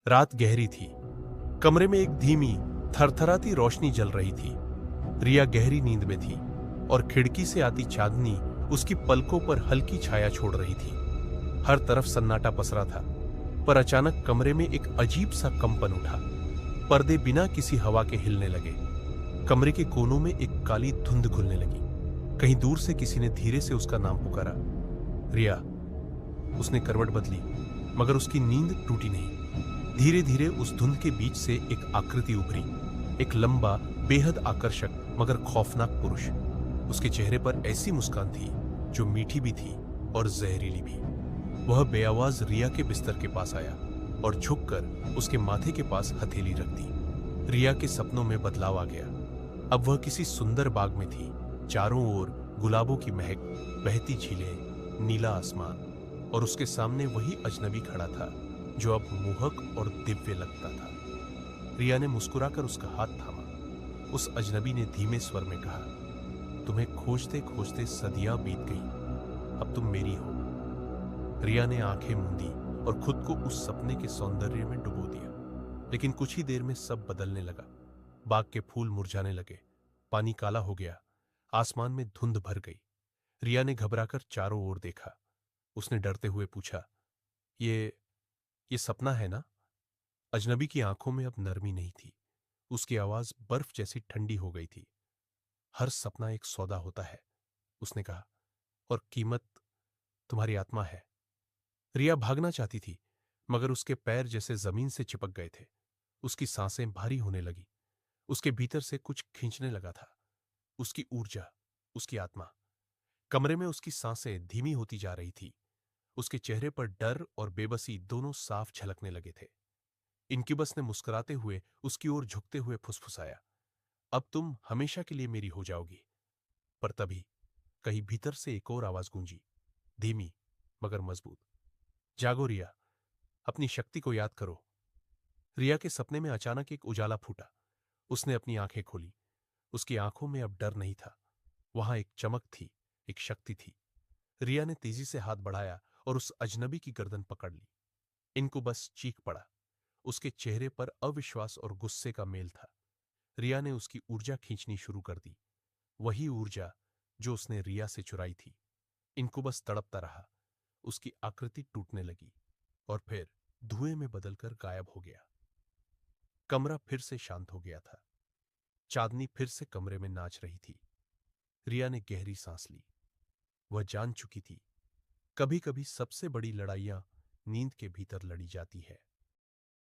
रात गहरी थी। कमरे में एक धीमी थरथराती रोशनी जल रही थी। रिया गहरी नींद में थी और खिड़की से आती चांदनी उसकी पलकों पर हल्की छाया छोड़ रही थी। हर तरफ सन्नाटा पसरा था, पर अचानक कमरे में एक अजीब सा कंपन उठा। पर्दे बिना किसी हवा के हिलने लगे। कमरे के कोनों में एक काली धुंध घुलने लगी। कहीं दूर से किसी ने धीरे से उसका नाम पुकारा। रिया। उसने करवट बदली, मगर उसकी नींद टूटी नहीं। धीरे धीरे उस धुंध के बीच से एक आकृति उभरी। एक लंबा, बेहद आकर्षक मगर खौफनाक पुरुष। उसके चेहरे पर ऐसी मुस्कान थी जो मीठी भी थी और जहरीली भी। वह बेआवाज रिया के बिस्तर के पास आया और झुककर उसके माथे के पास हथेली रख दी। रिया के सपनों में बदलाव आ गया। अब वह किसी सुंदर बाग में थी। चारों ओर गुलाबों की महक, बहती झीलें, नीला आसमान, और उसके सामने वही अजनबी खड़ा था जो अब मोहक और दिव्य लगता था। रिया ने मुस्कुराकर उसका हाथ थामा। उस अजनबी ने धीमे स्वर में कहा, तुम्हें खोजते खोजते सदियां बीत गई, अब तुम मेरी हो। रिया ने आंखें मूंदी और खुद को उस सपने के सौंदर्य में डुबो दिया। लेकिन कुछ ही देर में सब बदलने लगा। बाग के फूल मुरझाने लगे, पानी काला हो गया, आसमान में धुंध भर गई। रिया ने घबराकर चारों ओर देखा। उसने डरते हुए पूछा, ये सपना है ना? अजनबी की आंखों में अब नरमी नहीं थी। उसकी आवाज बर्फ जैसी ठंडी हो गई थी। हर सपना एक सौदा होता है, उसने कहा, और कीमत तुम्हारी आत्मा है। रिया भागना चाहती थी, मगर उसके पैर जैसे जमीन से चिपक गए थे। उसकी सांसें भारी होने लगी। उसके भीतर से कुछ खींचने लगा था। उसकी ऊर्जा, उसकी आत्मा। कमरे में उसकी सांसें धीमी होती जा रही थी। उसके चेहरे पर डर और बेबसी दोनों साफ झलकने लगे थे। इनक्यूबस ने मुस्कुराते हुए उसकी ओर झुकते हुए फुसफुसाया, अब तुम हमेशा के लिए मेरी हो जाओगी। पर तभी कहीं भीतर से एक और आवाज गूंजी, धीमी मगर मजबूत, जागो रिया, अपनी शक्ति को याद करो। रिया के सपने में अचानक एक उजाला फूटा। उसने अपनी आंखें खोली। उसकी आंखों में अब डर नहीं था, वहां एक चमक थी, एक शक्ति थी। रिया ने तेजी से हाथ बढ़ाया और उस अजनबी की गर्दन पकड़ ली। इनक्यूबस चीख पड़ा। उसके चेहरे पर अविश्वास और गुस्से का मेल था। रिया ने उसकी ऊर्जा खींचनी शुरू कर दी, वही ऊर्जा जो उसने रिया से चुराई थी। इनक्यूबस तड़पता रहा। उसकी आकृति टूटने लगी और फिर धुएं में बदलकर गायब हो गया। कमरा फिर से शांत हो गया था। चांदनी फिर से कमरे में नाच रही थी। रिया ने गहरी सांस ली। वह जान चुकी थी, कभी कभी सबसे बड़ी लड़ाइयां नींद के भीतर लड़ी जाती है।